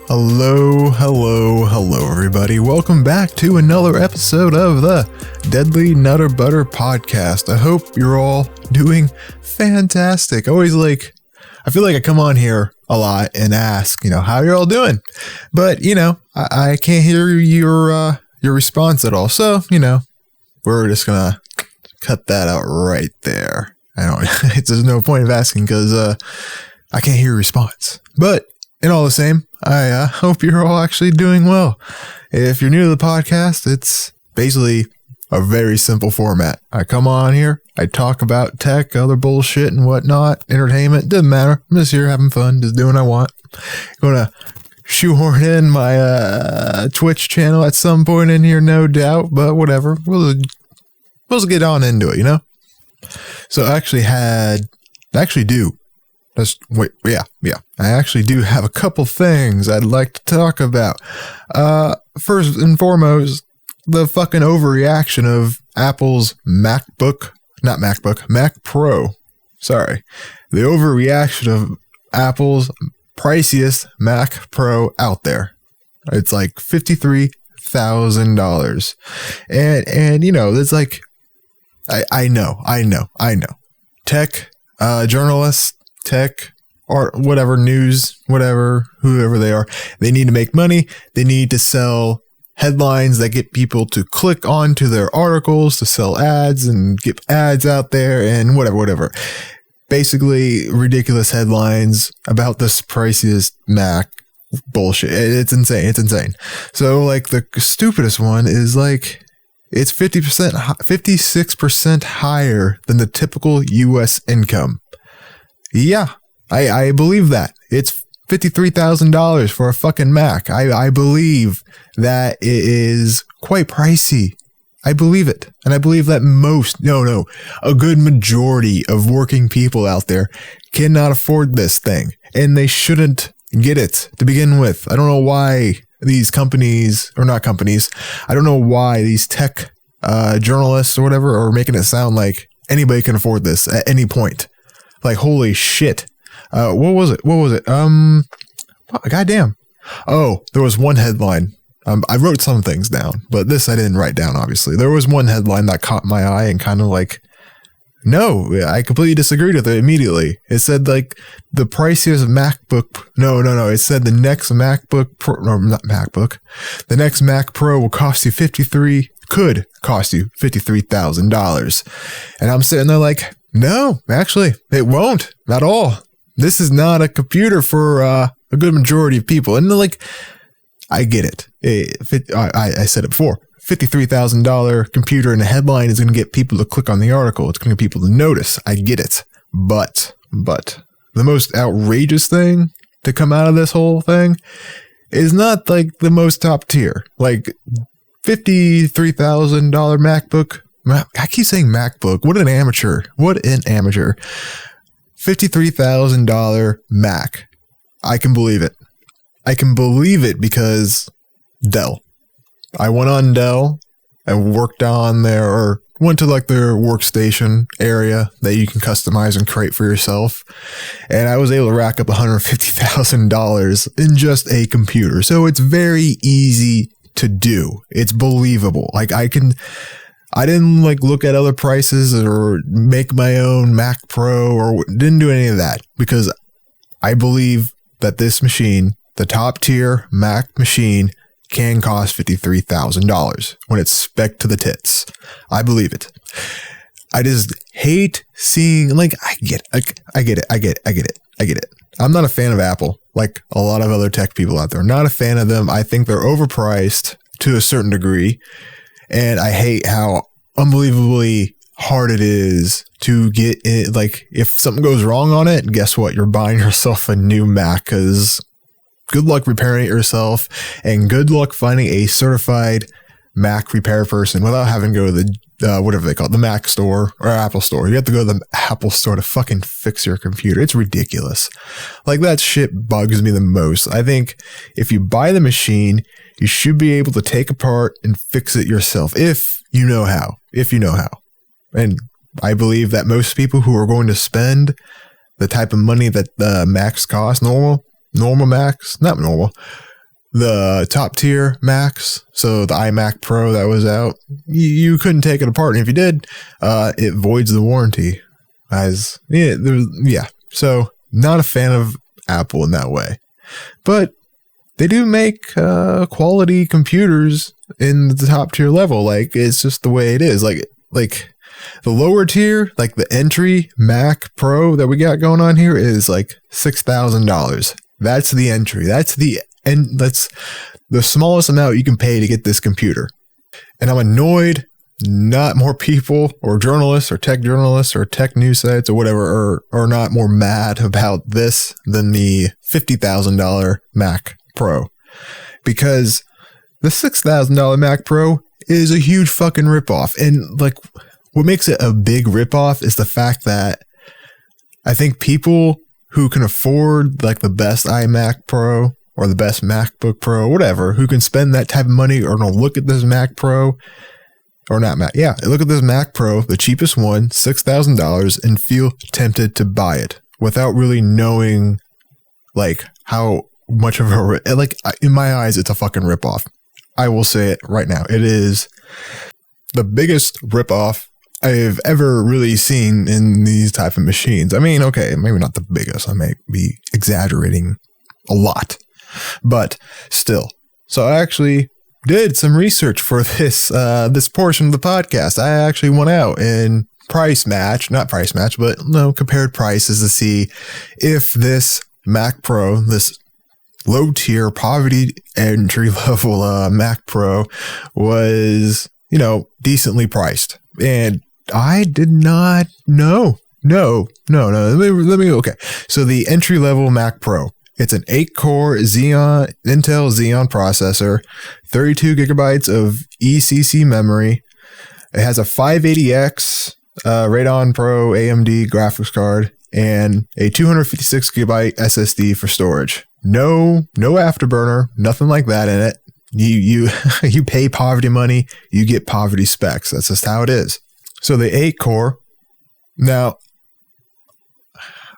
Hello, everybody. Welcome back to another episode of the Deadly Nutter Butter Podcast. I hope you're all doing fantastic. I feel like I come on here a lot and ask, how you're all doing. But, I can't hear your response at all. So, we're just going to cut that out right there. There's no point of asking because I can't hear your response. But in all the same, I hope you're all actually doing well. If you're new to the podcast, it's basically a very simple format. I come on here, I talk about tech, other bullshit and whatnot, entertainment, doesn't matter. I'm just here having fun, just doing what I want. Gonna shoehorn in my Twitch channel at some point in here, no doubt, but whatever. We'll just get on into it, So I actually do have a couple things I'd like to talk about. First and foremost, the fucking overreaction of Apple's Mac Pro. Sorry. The overreaction of Apple's priciest Mac Pro out there. It's like $53,000. And it's like, I know. Tech, journalists, tech, or whatever, news, whatever, whoever they are, they need to make money. They need to sell headlines that get people to click onto their articles, to sell ads and get ads out there and whatever. Basically, ridiculous headlines about this priciest Mac bullshit. It's insane. So, like, the stupidest one is, like, it's 56% higher than the typical U.S. income. Yeah, I believe that. It's $53,000 for a fucking Mac. I believe that it is quite pricey. I believe it. And I believe that a good majority of working people out there cannot afford this thing. And they shouldn't get it to begin with. I don't know why these companies, or not companies, I don't know why these tech journalists or whatever are making it sound like anybody can afford this at any point. Like, holy shit. What was it? Goddamn. Oh, there was one headline. I wrote some things down, but this I didn't write down, obviously. There was one headline that caught my eye and kind of like, no, I completely disagreed with it immediately. It said, like, the priciest MacBook. No. It said the next MacBook Pro, no, not MacBook. The next Mac Pro will cost you $53,000. And I'm sitting there like, no, actually, it won't at all. This is not a computer for a good majority of people. And like, I get it. I said it before. $53,000 computer and a headline is going to get people to click on the article. It's going to get people to notice. I get it. But the most outrageous thing to come out of this whole thing is not like the most top tier. Like $53,000 MacBook. I keep saying MacBook. What an amateur. $53,000 Mac. I can believe it. I can believe it because Dell. I went on Dell and worked on went to like their workstation area that you can customize and create for yourself. And I was able to rack up $150,000 in just a computer. So it's very easy to do. It's believable. Like I didn't like look at other prices or make my own Mac Pro or didn't do any of that because I believe that this machine, the top tier Mac machine, can cost $53,000 when it's spec'd to the tits. I believe it. I just hate seeing, like, I get it. I'm not a fan of Apple, like a lot of other tech people out there. Not a fan of them. I think they're overpriced to a certain degree. And I hate how unbelievably hard it is to get it. Like, if something goes wrong on it, guess what? You're buying yourself a new Mac because good luck repairing it yourself and good luck finding a certified Mac repair person without having to go to the whatever they call it, the Mac store or Apple store. You have to go to the Apple store to fucking fix your computer. It's ridiculous. Like, that shit bugs me the most. I think if you buy the machine, you should be able to take apart and fix it yourself if you know how. And I believe that most people who are going to spend the type of money that Macs cost, normal Macs, not normal, the top tier Macs, so the iMac Pro that was out, you couldn't take it apart. And if you did, it voids the warranty. So not a fan of Apple in that way. But they do make quality computers in the top tier level. Like, it's just the way it is. Like the lower tier, like the entry Mac Pro that we got going on here is like $6,000. That's the entry. That's the smallest amount you can pay to get this computer. And I'm annoyed not more people or journalists or tech news sites or whatever are not more mad about this than the $50,000 Mac Pro. Because the $6,000 Mac Pro is a huge fucking ripoff. And like, what makes it a big ripoff is the fact that I think people who can afford like the best iMac Pro or the best MacBook Pro, whatever, who can spend that type of money or no, look at this Mac Pro or not Mac. Yeah, look at this Mac Pro, the cheapest one, $6,000, and feel tempted to buy it without really knowing like how much of a, like in my eyes, it's a fucking ripoff. I will say it right now. It is the biggest ripoff I've ever really seen in these type of machines. I mean, okay, maybe not the biggest. I may be exaggerating a lot, but still. So I actually did some research for this portion of the podcast. I actually went out and compared prices to see if this Mac Pro, this low tier poverty entry level Mac Pro was, decently priced. And I did not know. No. Let me. Okay. So the entry level Mac Pro, it's an 8-core Intel Xeon processor, 32 gigabytes of ECC memory. It has a 580X Radeon Pro AMD graphics card and a 256 gigabyte SSD for storage. No afterburner, nothing like that in it. You pay poverty money, you get poverty specs. That's just how it is. So the 8-core. Now,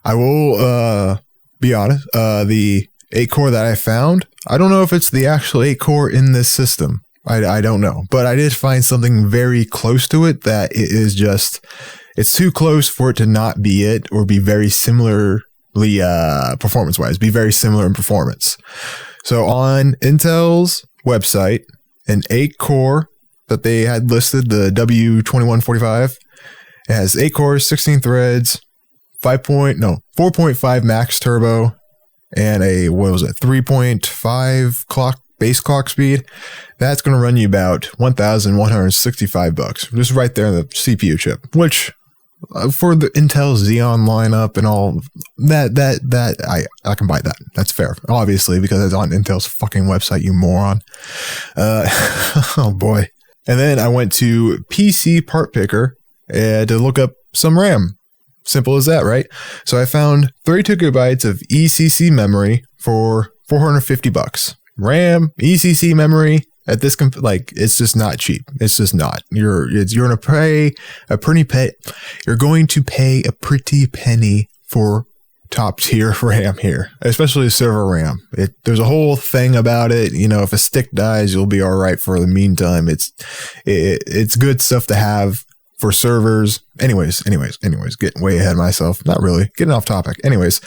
I will be honest. The 8-core that I found, I don't know if it's the actual 8-core in this system. I don't know, but I did find something very close to it that it is just, it's too close for it to not be it or be very similarly performance-wise, be very similar in performance. So on Intel's website, an 8-core that they had listed, the W2145, it has 8 cores, 16 threads, 4.5 max turbo, and a 3.5 base clock speed. That's going to run you about $1,165, just right there in the CPU chip, which for the Intel Xeon lineup and all that I can buy that. That's fair, obviously, because it's on Intel's fucking website, you moron. Oh boy. And then I went to PC Part Picker to look up some RAM. Simple as that, right? So I found 32 gigabytes of ECC memory for $450. RAM, ECC memory at this, it's just not cheap. It's just not. You're going to pay a pretty penny for top tier RAM here, especially server RAM. There's a whole thing about it. If a stick dies, you'll be all right for the meantime. It's good stuff to have for servers. Anyways, getting way ahead of myself. Not really, getting off topic. Anyways,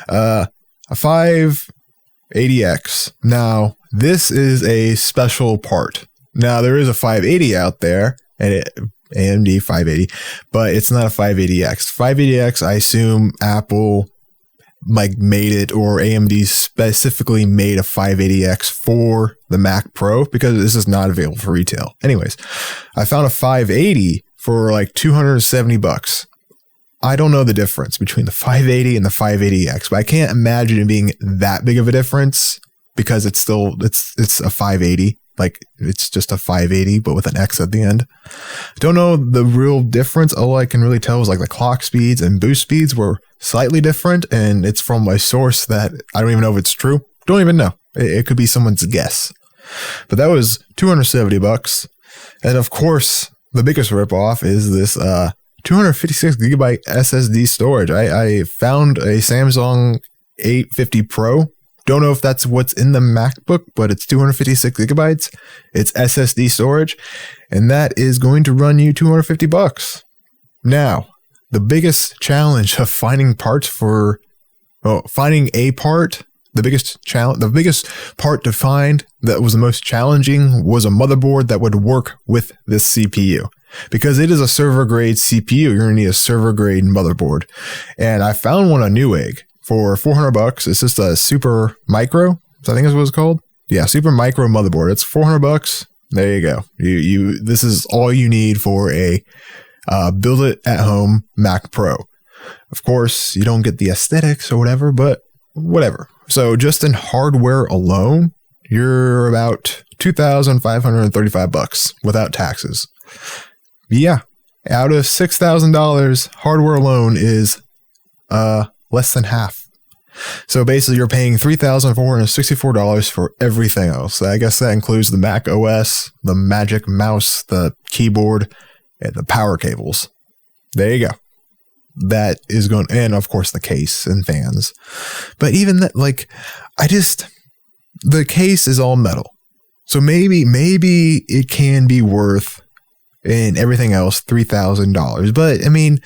a 580X. Now, this is a special part. Now, there is a 580 out there, and AMD 580, but it's not a 580X. 580X, I assume Apple made it, or AMD specifically made a 580X for the Mac Pro, because this is not available for retail. Anyways, I found a 580 for like $270. I don't know the difference between the 580 and the 580X, but I can't imagine it being that big of a difference, because it's a 580. Like, it's just a 580, but with an X at the end. Don't know the real difference. All I can really tell is like the clock speeds and boost speeds were slightly different, and it's from a source that I don't even know if it's true. Don't even know. It could be someone's guess. But that was $270. And of course, the biggest ripoff is this 256 gigabyte SSD storage. I found a Samsung 850 Pro. Don't know if that's what's in the MacBook, but it's 256 gigabytes. It's SSD storage, and that is going to run you $250. Now, the biggest challenge of finding parts finding a part, the biggest part to find that was the most challenging was a motherboard that would work with this CPU. Because it is a server grade CPU, you're going to need a server grade motherboard. And I found one on Newegg for $400. It's just a Super Micro, I think is what it's called. Yeah, Super Micro motherboard. It's $400. There you go. This is all you need for a build it at home Mac Pro. Of course, you don't get the aesthetics or whatever, but whatever. So just in hardware alone, you're about $2,535 without taxes. Yeah, out of $6,000, hardware alone is less than half. So basically, you're paying $3,464 for everything else. I guess that includes the Mac OS, the Magic Mouse, the keyboard, and the power cables. There you go. That is going, and of course the case and fans. But even that, the case is all metal. So maybe it can be worth, and everything else, $3,000. But I mean,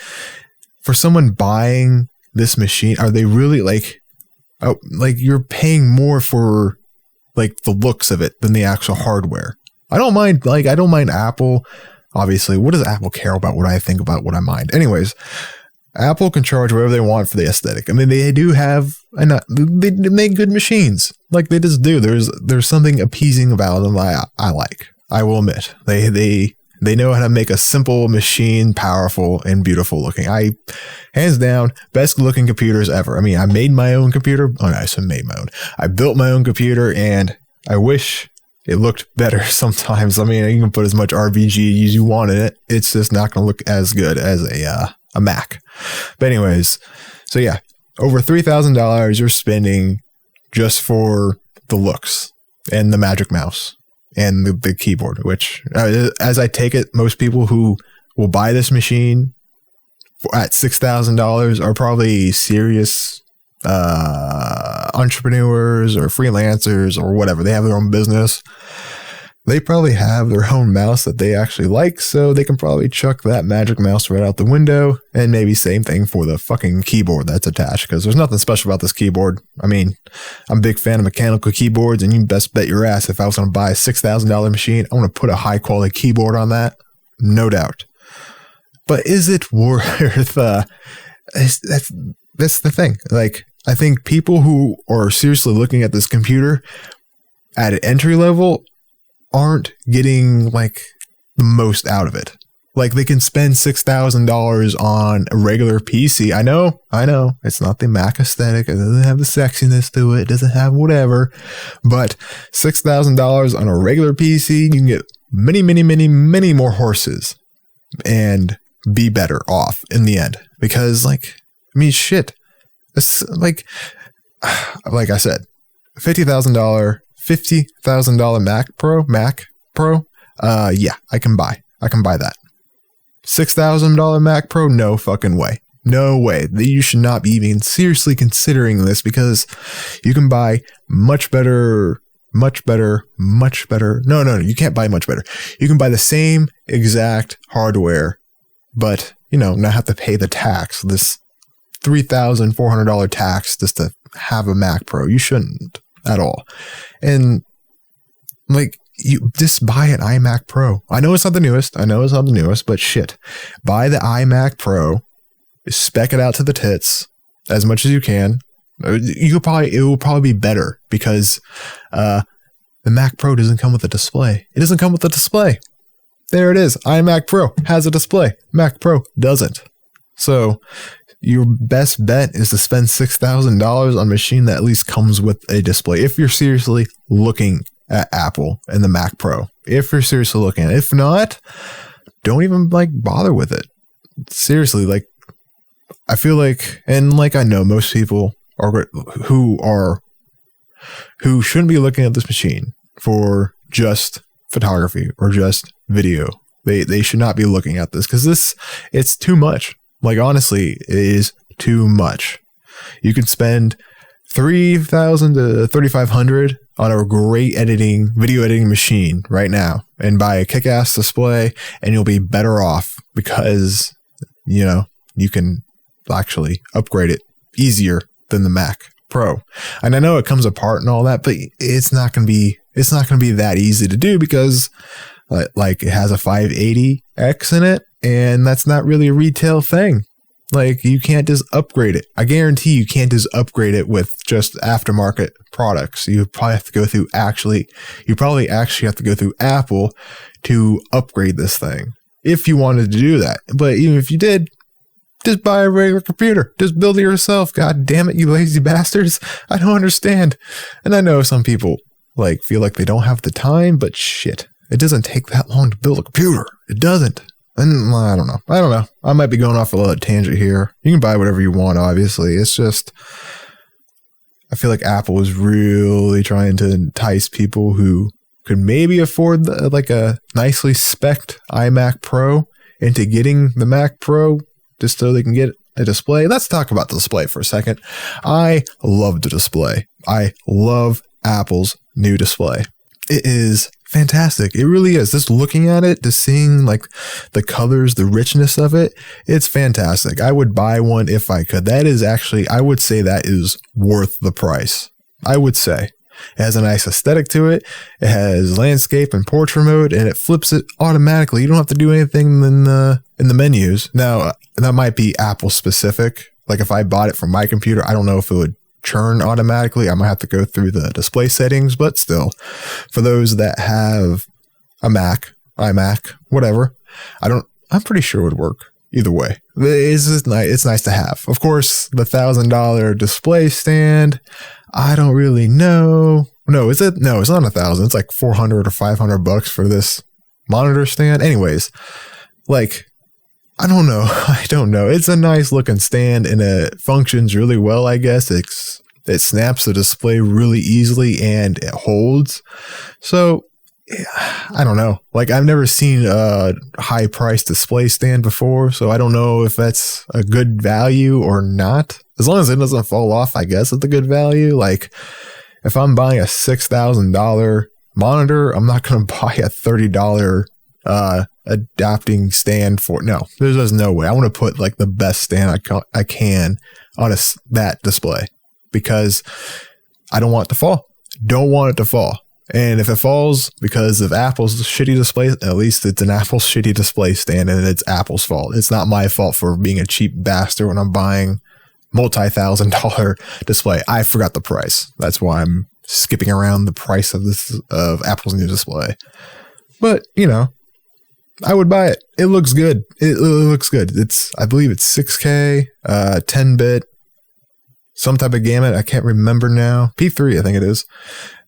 for someone buying this machine, are they really you're paying more for the looks of it than the actual hardware? I don't mind Apple. Obviously, what does Apple care about what I think about what I mind? Anyways, Apple can charge whatever they want for the aesthetic. I mean, they do have, they make good machines. They just do. There's something appeasing about them I like. I will admit. They know how to make a simple machine powerful and beautiful looking. Hands down, best looking computers ever. I mean, I made my own computer. Oh, no, I said made my own. I built my own computer, and I wish it looked better sometimes. I mean, you can put as much RBG as you want in it. It's just not going to look as good as a Mac. But anyways, so yeah, over $3,000 you're spending just for the looks and the Magic Mouse and the keyboard, which, as I take it, most people who will buy this machine at $6,000 are probably serious entrepreneurs or freelancers or whatever. They have their own business. They probably have their own mouse that they actually like, so they can probably chuck that Magic Mouse right out the window, and maybe same thing for the fucking keyboard that's attached, because there's nothing special about this keyboard. I mean, I'm a big fan of mechanical keyboards, and you best bet your ass if I was going to buy a $6,000 machine, I want to put a high quality keyboard on that, no doubt. But is it worth? That's the thing. I think people who are seriously looking at this computer at an entry level aren't getting the most out of it. They can spend $6,000 on a regular PC. I know it's not the Mac aesthetic. It doesn't have the sexiness to it. It doesn't have whatever. But $6,000 on a regular PC, you can get many, many, many, many more horses and be better off in the end. Because shit. It's like I said, $50,000 Mac Pro. Yeah, I can buy that. $6,000 Mac Pro, no fucking way. No way. You should not be even seriously considering this, because you can buy much better. No, you can't buy much better. You can buy the same exact hardware, but not have to pay the tax, this $3,400 tax just to have a Mac Pro. You shouldn't at all. And you just buy an iMac Pro. I know it's not the newest, but shit. Buy the iMac Pro, spec it out to the tits as much as you can. It will probably be better, because the Mac Pro doesn't come with a display. It doesn't come with a display. There it is. iMac Pro has a display. Mac Pro doesn't. So your best bet is to spend $6,000 on a machine that at least comes with a display. If you're seriously looking at Apple and the Mac Pro, if you're seriously looking at it. If not, don't even bother with it. Seriously, I feel and I know most people who shouldn't be looking at this machine for just photography or just video. They should not be looking at this, because it's too much. Honestly, it is too much. You can spend $3,000 to $3,500 on a great video editing machine right now, and buy a kick-ass display, and you'll be better off because, you can actually upgrade it easier than the Mac Pro. And I know it comes apart and all that, but it's not going to be that easy to do because like it has a 580X in it, and that's not really a retail thing. Like, you can't just upgrade it. I guarantee you can't just upgrade it with just aftermarket products. You probably have to go through have to go through Apple to upgrade this thing if you wanted to do that. But even if you did, just buy a regular computer. Just build it yourself. God damn it, you lazy bastards. I don't understand. And I know some people feel like they don't have the time, but shit, it doesn't take that long to build a computer. It doesn't. And I don't know. I might be going off a little tangent here. You can buy whatever you want, obviously. It's just, I feel like Apple is really trying to entice people who could maybe afford a nicely spec'd iMac Pro into getting the Mac Pro just so they can get a display. Let's talk about the display for a second. I love the display. I love Apple's new display. It is fantastic. It really is. Just looking at it, just seeing the colors, the richness of it, it's fantastic. I would buy one if I could. That is actually, I would say that is worth the price. I would say. It has a nice aesthetic to it. It has landscape and portrait mode, and it flips it automatically. You don't have to do anything in the menus. Now, that might be Apple specific. Like if I bought it from my computer, I don't know if it would churn automatically. I might have to go through the display settings, but still, for those that have a Mac, iMac, whatever, I'm pretty sure it would work either way. It's nice to have. Of course, the $1,000 display stand, I don't really know. No, is it? No, it's not $1,000. It's like $400 or $500 for this monitor stand. Anyways, I don't know. It's a nice looking stand, and it functions really well, I guess. It snaps the display really easily, and it holds. So, I don't know. I've never seen a high price display stand before, so I don't know if that's a good value or not. As long as it doesn't fall off, I guess it's a good value. If I'm buying a $6,000 monitor, I'm not going to buy a $30 adapting stand for. No, there's just no way. I want to put the best stand I can on that display because I don't want it to fall. Don't want it to fall. And if it falls because of Apple's shitty display, at least it's an Apple's shitty display stand, and it's Apple's fault. It's not my fault for being a cheap bastard when I'm buying multi-$1,000 display. I forgot the price. That's why I'm skipping around the price of Apple's new display. But, I would buy it. It looks good. It looks good. I believe it's 6K, 10-bit, some type of gamut. I can't remember now. P3, I think it is.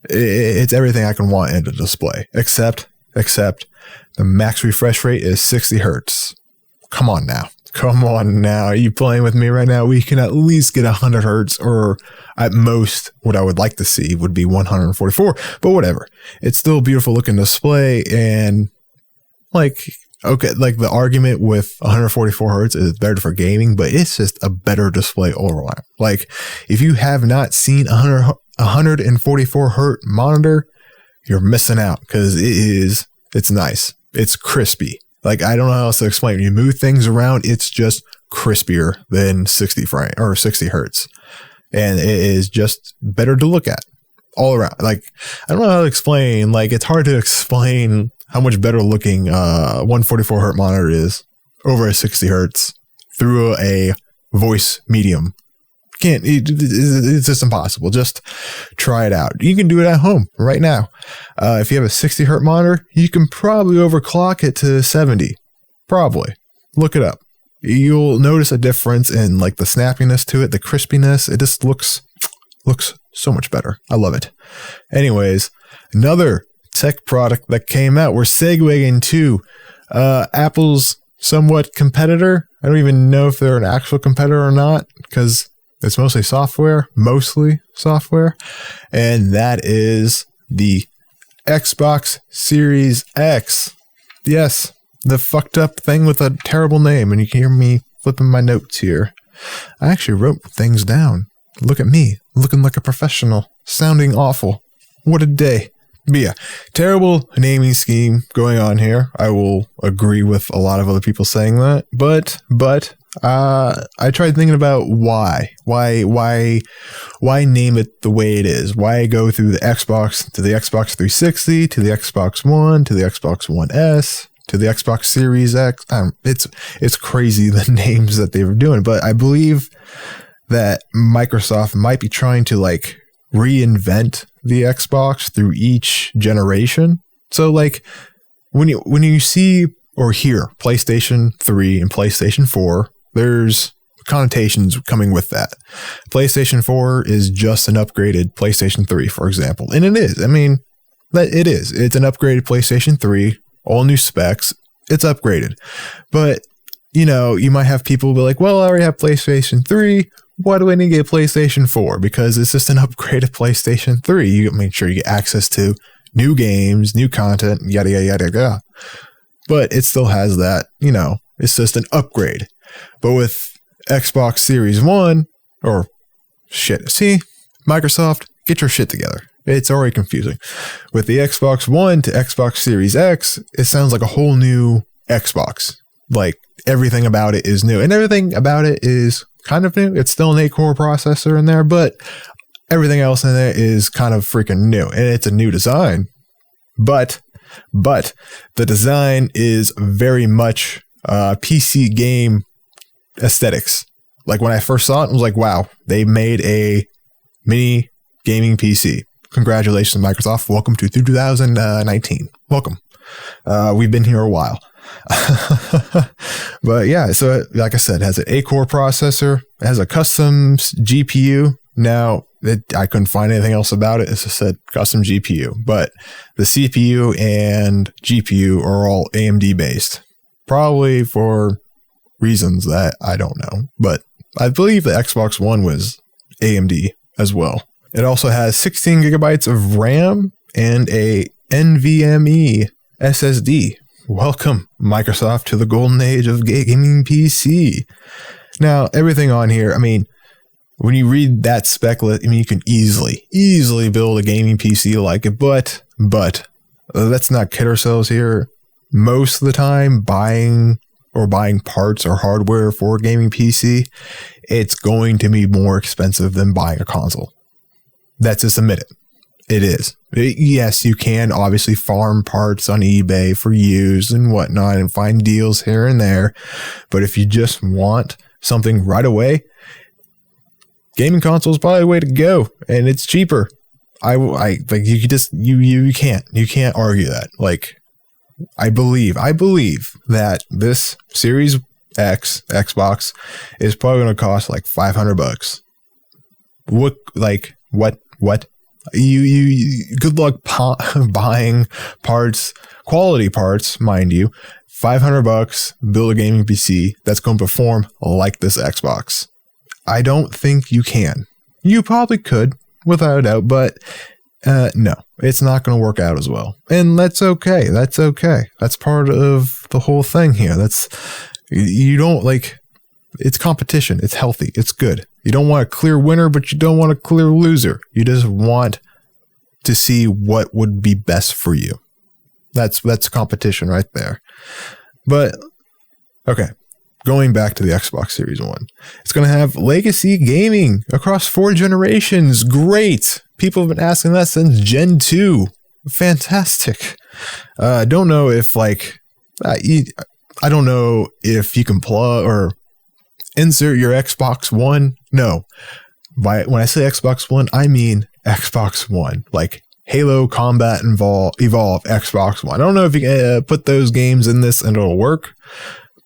It's everything I can want in a display, except the max refresh rate is 60 hertz. Come on now. Are you playing with me right now? We can at least get 100 hertz, or at most, what I would like to see would be 144, but whatever. It's still a beautiful looking display, and the argument with 144 hertz is better for gaming, but it's just a better display all around. If you have not seen 144 hertz monitor, you're missing out because it's nice. It's crispy. I don't know how else to explain. When you move things around, it's just crispier than 60 hertz. And it is just better to look at all around. I don't know how to explain. It's hard to explain how much better looking 144 hertz monitor is over a 60 hertz through a voice medium. It's just impossible. Just try it out. You can do it at home right now. If you have a 60 hertz monitor, you can probably overclock it to 70. Probably. Look it up. You'll notice a difference in the snappiness to it, the crispiness. It just looks so much better. I love it. Anyways, another tech product that came out. We're segueing to Apple's somewhat competitor. I don't even know if they're an actual competitor or not because it's mostly software, and that is the Xbox Series X. Yes, the fucked up thing with a terrible name, and you can hear me flipping my notes here. I actually wrote things down. Look at me, looking like a professional, sounding awful. What a day. But yeah, terrible naming scheme going on here. I will agree with a lot of other people saying that. But I tried thinking about why name it the way it is? Why go through the Xbox to the Xbox 360 to the Xbox One to the Xbox One S to the Xbox Series X? It's crazy the names that they were doing, but I believe that Microsoft might be trying to like reinvent the Xbox through each generation. So like when you see or hear PlayStation 3 and PlayStation 4, there's connotations coming with that. PlayStation 4 is just an upgraded PlayStation 3, for example. And it is. I mean, it is. It's an upgraded PlayStation 3, all new specs. It's upgraded. But, you know, you might have people be like, well, I already have PlayStation 3. Why do I need to get PlayStation 4? Because it's just an upgraded PlayStation 3. You make sure you get access to new games, new content, yada, yada, yada, yada. But it still has that, you know, it's just an upgrade. But with Xbox Series 1, or shit, see, Microsoft, get your shit together. It's already confusing. With the Xbox One to Xbox Series X, it sounds like a whole new Xbox. Like, everything about it is new. And everything about it is kind of new. It's still an 8-core processor in there, but everything else in there is kind of freaking new. And it's a new design. But the design is very much PC game aesthetics. Like when I first saw it, I was like, wow, they made a mini gaming PC. Congratulations, Microsoft. Welcome to 2019. Welcome. We've been here a while. But yeah, so like I said, it has an 8-core processor. It has a custom GPU. Now, I couldn't find anything else about it. It just said custom GPU. But the CPU and GPU are all AMD based. Probably for reasons that I don't know. But I believe the Xbox One was AMD as well. It also has 16 gigabytes of RAM and a NVMe SSD. Welcome, Microsoft, to the golden age of gaming PC. Now, everything on here, I mean, when you read that spec list, I mean, you can easily build a gaming PC like it, but let's not kid ourselves here. Most of the time, buying parts or hardware for a gaming PC, it's going to be more expensive than buying a console. That's just admit it. It is. Yes, you can obviously farm parts on eBay for used and whatnot and find deals here and there. But if you just want something right away, gaming console is probably the way to go, and it's cheaper. You can't argue that. Like, I believe that this Series X Xbox is probably going to cost like $500. What? You good luck buying parts, quality parts, mind you. $500, build a gaming PC that's going to perform like this Xbox. I don't think you can. You probably could, without a doubt, but no, it's not going to work out as well. And that's okay. That's part of the whole thing here. It's competition. It's healthy. It's good. You don't want a clear winner, but you don't want a clear loser. You just want to see what would be best for you. That's competition right there. But, okay. Going back to the Xbox Series 1. It's going to have legacy gaming across 4 generations. Great. People have been asking that since Gen 2. Fantastic. Don't know if I don't know if you can plug or insert your Xbox One. No. When I say Xbox One, I mean Xbox One. Like Halo Combat Evolve Xbox One. I don't know if you can put those games in this and it'll work.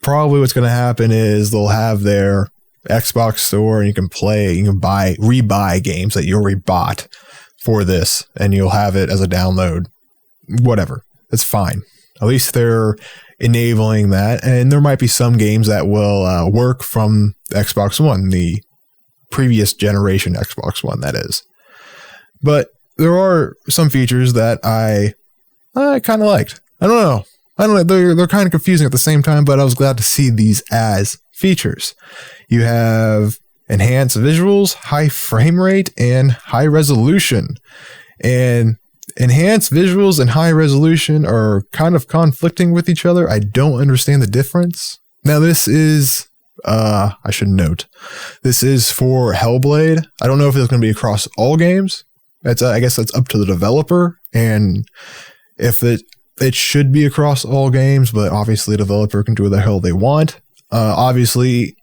Probably what's going to happen is they'll have their Xbox store and you can rebuy games that you already bought for this and you'll have it as a download. Whatever. It's fine. At least they're enabling that. And there might be some games that will work from Xbox One, the previous generation Xbox One, that is. But there are some features that I kind of liked. I don't know. They're kind of confusing at the same time, but I was glad to see these as features. You have enhanced visuals, high frame rate, and high resolution. And enhanced visuals and high resolution are kind of conflicting with each other. I don't understand the difference. Now, this is, I should note, this is for Hellblade. I don't know if it's going to be across all games. I guess that's up to the developer, and if it should be across all games, but obviously the developer can do what the hell they want. Obviously,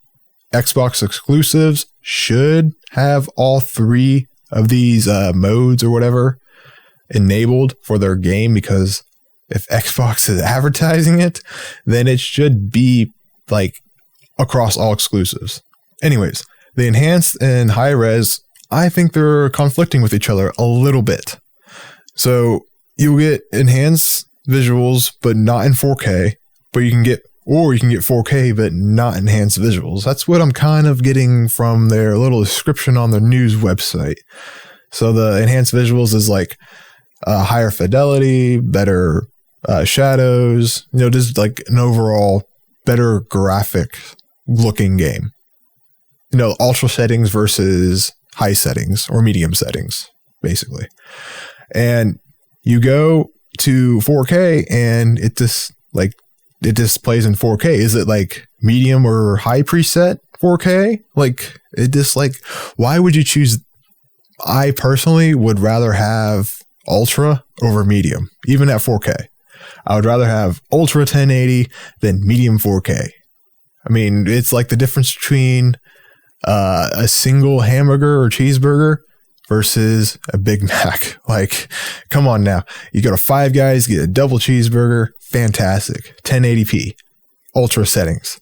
Xbox exclusives should have all 3 of these modes or whatever enabled for their game, because if Xbox is advertising it, then it should be like across all exclusives. Anyways, the enhanced and high res, I think they're conflicting with each other a little bit. So you'll get enhanced visuals, but not in 4K, but you can get 4K, but not enhanced visuals. That's what I'm kind of getting from their little description on their news website. So the enhanced visuals is like higher fidelity, better shadows, just like an overall better graphic looking game. Ultra settings versus high settings or medium settings, basically. And you go to 4K and it just plays in 4K. Is it like medium or high preset 4K? Why would you choose? I personally would rather have ultra over medium, even at 4K. I would rather have ultra 1080 than medium 4K. I mean, it's like the difference between a single hamburger or cheeseburger versus a Big Mac. Like, come on now. You go to Five Guys, get a double cheeseburger, fantastic. 1080p, ultra settings.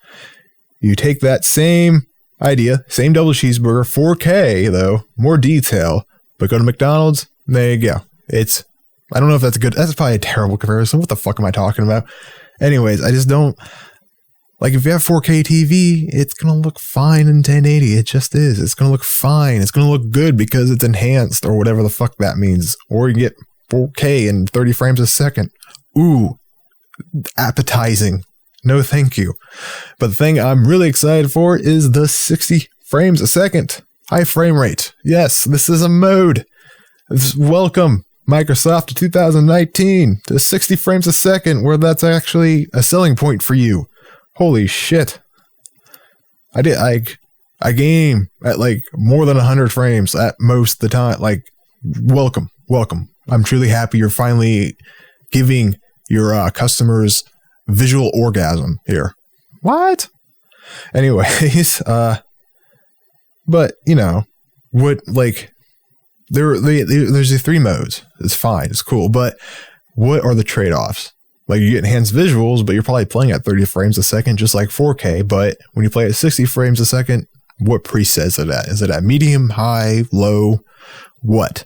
You take that same idea, same double cheeseburger, 4K though, more detail, but go to McDonald's, there you go. I don't know if that's that's probably a terrible comparison. What the fuck am I talking about? Anyways, I just don't, if you have 4K TV, it's going to look fine in 1080. It just is. It's going to look fine. It's going to look good because it's enhanced or whatever the fuck that means. Or you get 4K and 30 frames a second. Ooh, appetizing. No, thank you. But the thing I'm really excited for is the 60 frames a second. High frame rate. Yes, this is a mode. Welcome, Microsoft, to 2019 to 60 frames a second, where that's actually a selling point for you. Holy shit. I game at more than 100 frames at most the time. Welcome. I'm truly happy you're finally giving your customers visual orgasm here. What? Anyways, but there's the 3 modes. It's fine. It's cool. But what are the trade-offs? You get enhanced visuals, but you're probably playing at 30 frames a second, just like 4K. But when you play at 60 frames a second, what preset is it at? Is it at medium, high, low? What?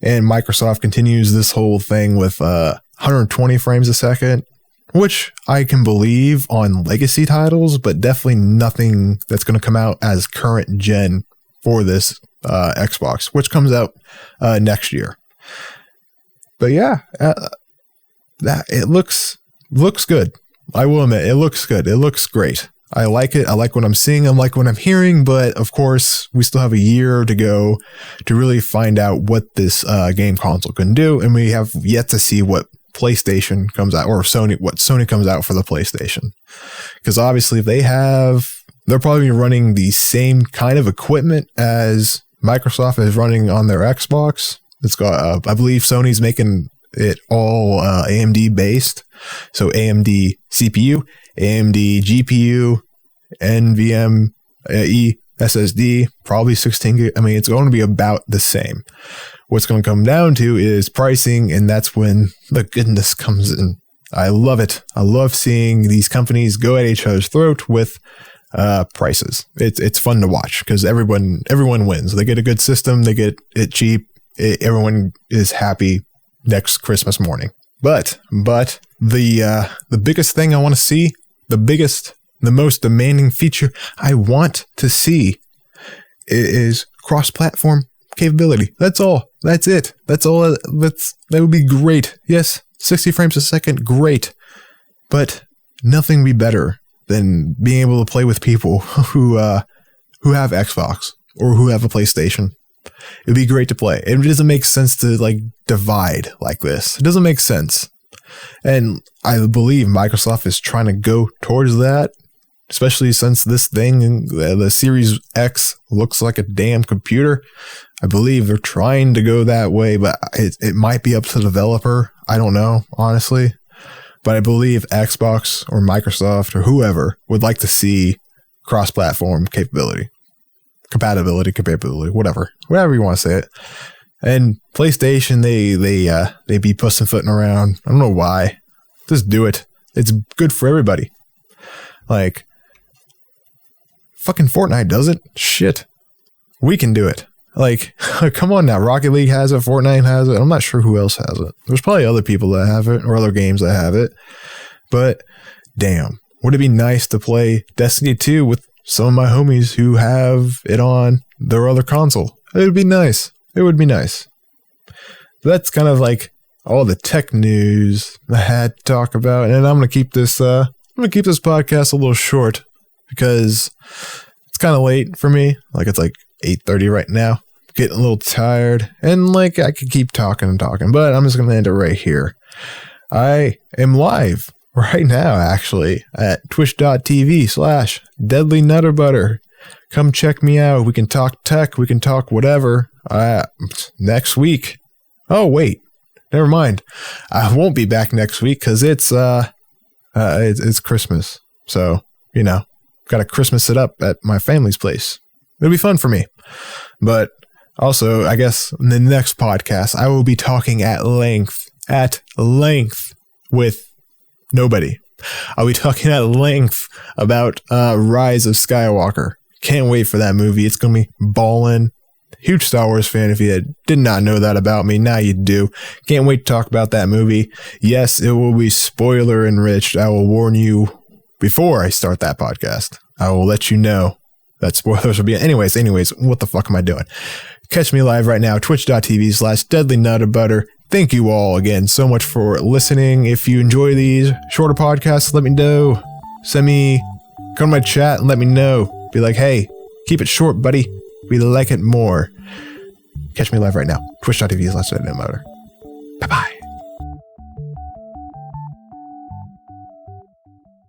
And Microsoft continues this whole thing with 120 frames a second, which I can believe on legacy titles, but definitely nothing that's going to come out as current gen for this Xbox, which comes out next year. But yeah, that it looks good. I will admit, it looks good. It looks great. I like it. I like what I'm seeing. I like what I'm hearing. But of course, we still have a year to go to really find out what this game console can do, and we have yet to see what PlayStation comes out, or what Sony comes out for the PlayStation. Because obviously, they're probably running the same kind of equipment as Microsoft is running on their Xbox. It's got, I believe, Sony's making it all AMD based. So AMD CPU, AMD GPU, NVMe SSD, probably 16 gig. I mean, it's going to be about the same. What's going to come down to is pricing, and that's when the goodness comes in. I love it. I love seeing these companies go at each other's throat with prices. It's fun to watch because everyone wins. They get a good system, they get it cheap, everyone is happy next Christmas morning. But the biggest thing I want to see, the most demanding feature I want to see is cross-platform capability. That's all. That's it. That's all. That would be great. Yes, 60 frames a second, great. But nothing would be better than being able to play with people who who have Xbox or who have a PlayStation. It'd be great to play. It doesn't make sense to like divide like this. It doesn't make sense. And I believe Microsoft is trying to go towards that, especially since this thing, the Series X, looks like a damn computer. I believe they're trying to go that way, but it might be up to the developer. I don't know, honestly. But I believe Xbox or Microsoft or whoever would like to see cross-platform capability. Compatibility, whatever you want to say it. And PlayStation, they be pussyfooting around. I don't know why. Just do it. It's good for everybody. Like, fucking Fortnite does it. Shit. We can do it. Like, come on now. Rocket League has it. Fortnite has it. I'm not sure who else has it. There's probably other people that have it or other games that have it. But, damn. Would it be nice to play Destiny 2 with some of my homies who have it on their other console? It would be nice. It would be nice. That's kind of like all the tech news I had to talk about. And I'm going to keep this podcast a little short because it's kind of late for me. Like, it's like 8:30 right now. Getting a little tired. And like, I could keep talking and talking, but I'm just going to end it right here. I am live right now, actually, at twitch.tv/deadlynutterbutter. Come check me out. We can talk tech. We can talk whatever. Next week. Oh, wait. Never mind. I won't be back next week because it's Christmas. So, you know, got to Christmas it up at my family's place. It'll be fun for me. But also, I guess in the next podcast, I will be talking at length with nobody. I'll be talking at length about Rise of Skywalker. Can't wait for that movie. It's going to be ballin'. Huge Star Wars fan. If you did not know that about me, now you do. Can't wait to talk about that movie. Yes, it will be spoiler enriched. I will warn you before I start that podcast. I will let you know that spoilers will be. Anyways, what the fuck am I doing? Catch me live right now, twitch.tv/deadlynutterbutter. Thank you all again so much for listening. If you enjoy these shorter podcasts, let me know. Come to my chat and let me know. Be like, hey, keep it short, buddy. We like it more. Catch me live right now, twitch.tv/deadlynutterbutter. Bye-bye.